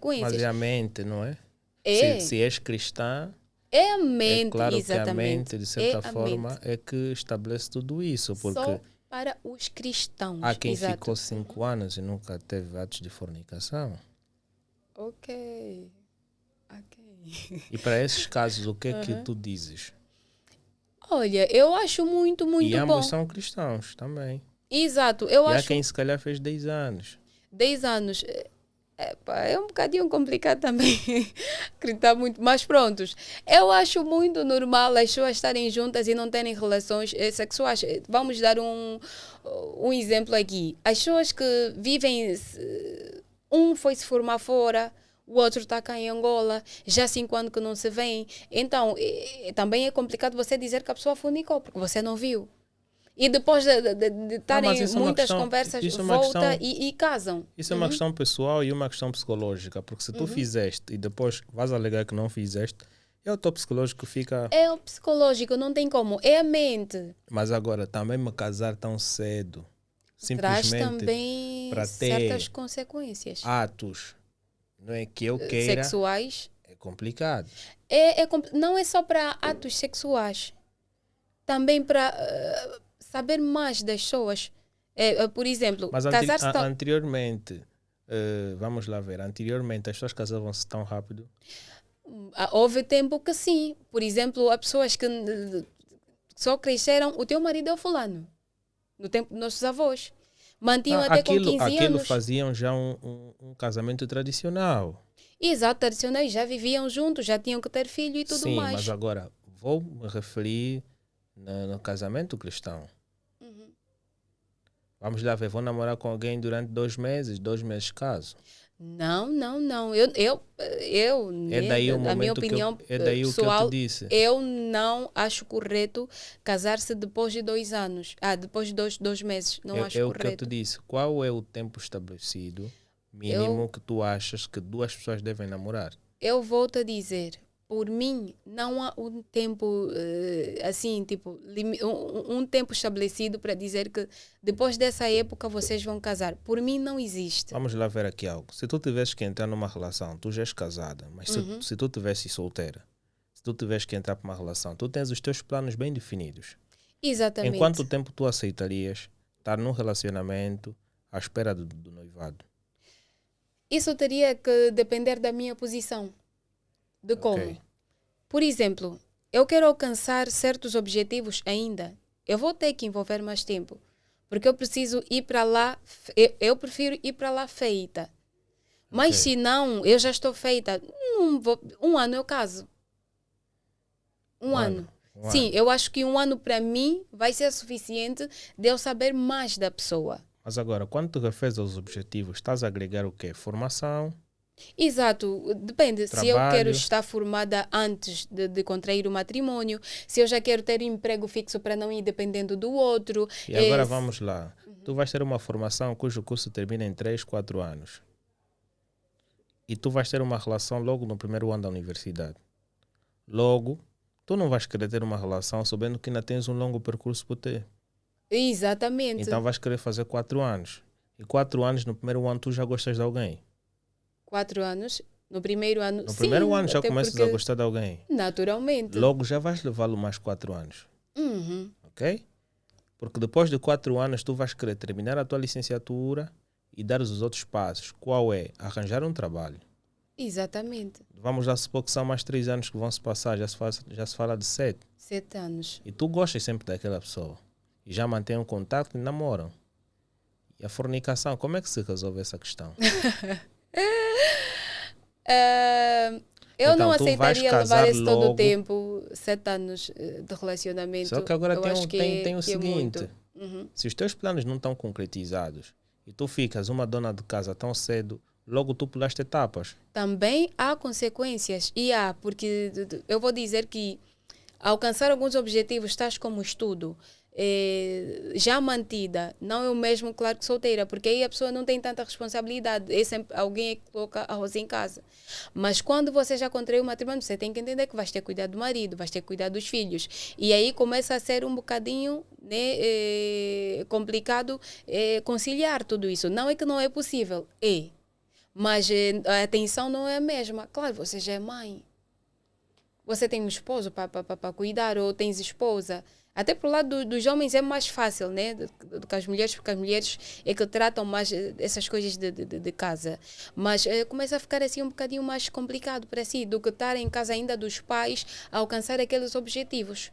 consequências. Mas é a mente, não é? É. Se és cristã, É a mente, é claro exatamente. que a mente, de certa É a forma, mente. é que estabelece tudo isso. Porque Só para os cristãos. há quem Exato. ficou 5 anos e nunca teve atos de fornicação. Ok. E para esses casos, o que é que tu dizes? Olha, eu acho muito, muito E bom. ambos são cristãos também. Exato, eu E há acho quem se calhar fez 10 anos. 10 anos. É um bocadinho complicado também acreditar muito, mas prontos. Eu acho muito normal as pessoas estarem juntas e não terem relações sexuais. Vamos dar um exemplo aqui. As pessoas que vivem, um foi se formar fora, o outro está cá em Angola, já há 5 anos que não se vêem. Então, também é complicado você dizer que a pessoa fornicou, porque você não viu. E depois de estarem muitas conversas, volta e casam. Isso é uma questão pessoal e uma questão psicológica. Porque se tu fizeste e depois vais alegar que não fizeste, é o teu psicológico que fica... É o psicológico, não tem como. É a mente. Mas agora, também me casar tão cedo, Traz simplesmente também para certas ter consequências. atos, não é que eu queira, sexuais. é complicado. Não é só para atos sexuais. Também para saber mais das pessoas. Por exemplo, Mas casar-se anteriormente, vamos lá ver, anteriormente as pessoas casavam-se tão rápido? Houve tempo que sim. Por exemplo, há pessoas que só cresceram, o teu marido é o fulano. No tempo dos nossos avós. Mantinham até com 15 aquilo anos. faziam já um casamento tradicional. Exato, tradicionais, já viviam juntos, já tinham que ter filho e tudo mais. Sim, mas agora vou me referir no casamento cristão. Vamos lá ver, vou namorar com alguém durante 2 meses caso. Não. É daí o na minha momento opinião é daí pessoal, o que eu te disse. eu não acho correto casar-se depois de 2 anos. Depois de 2 meses. Não acho É o correto. que eu te disse. Qual é o tempo estabelecido mínimo que tu achas que 2 pessoas devem namorar? Eu volto a dizer, por mim, não há um tempo assim, tipo, um tempo estabelecido para dizer que depois dessa época vocês vão casar. Por mim, não existe. Vamos lá ver aqui algo. Se tu tivesses que entrar numa relação, tu já és casada, mas se tu tivesses solteira, se tu tivesses que entrar para uma relação, tu tens os teus planos bem definidos. Exatamente. Em quanto tempo tu aceitarias estar num relacionamento à espera do noivado? Isso teria que depender da minha posição. De como? Ok. Por exemplo, eu quero alcançar certos objetivos ainda. Eu vou ter que envolver mais tempo. Porque eu preciso ir para lá, eu prefiro ir para lá feita. Mas se não, eu já estou feita, um ano eu caso. Um ano. Sim, eu acho que 1 ano para mim vai ser suficiente de eu saber mais da pessoa. Mas agora, quando tu referes aos objetivos, estás a agregar o quê? Formação? Exato, depende. Trabalho. Se eu quero estar formada antes de contrair o matrimônio, se eu já quero ter um emprego fixo para não ir dependendo do outro. E agora vamos lá. Tu vais ter uma formação cujo curso termina em 3, 4 anos. E tu vais ter uma relação logo no primeiro ano da universidade. Logo, tu não vais querer ter uma relação sabendo que ainda tens um longo percurso por ter. Exatamente. Então vais querer fazer 4 anos. E 4 anos, no primeiro ano, tu já gostas de alguém. 4 anos, no primeiro ano. No sim, primeiro ano já até começas a gostar de alguém. Naturalmente. Logo já vais levá-lo mais 4 anos. Uhum. Ok? Porque depois de 4 anos tu vais querer terminar a tua licenciatura e dar os outros passos. Qual é? Arranjar um trabalho. Exatamente. Vamos lá supor que são mais 3 anos que vão se passar. Já se fala de 7. 7 anos. E tu gostas sempre daquela pessoa. E já mantém um contato e namoram. E a fornicação, como é que se resolve essa questão? Eu Então, não tu vais aceitaria casar levar esse todo logo. o tempo, 7 anos de relacionamento. Só que agora eu acho que tem o que seguinte. É muito. Se os teus planos não estão concretizados e tu ficas uma dona de casa tão cedo, logo tu pulaste etapas. Também há consequências. Porque eu vou dizer que alcançar alguns objetivos, tais como estudo, já mantida, não é o mesmo, claro, que solteira, porque aí a pessoa não tem tanta responsabilidade, é sempre alguém que coloca arroz em casa. Mas quando você já contraiu o matrimônio, você tem que entender que vais ter que cuidar do marido, vais ter que cuidar dos filhos, e aí começa a ser um bocadinho, né, complicado conciliar tudo isso. Não é que não é possível, Mas a atenção não é a mesma. Claro, você já é mãe. Você tem um esposo para cuidar ou tens esposa. Até pro lado dos homens é mais fácil, né? Do que as mulheres, porque as mulheres é que tratam mais essas coisas de casa. Mas começa a ficar assim um bocadinho mais complicado para si, do que estar em casa ainda dos pais a alcançar aqueles objetivos.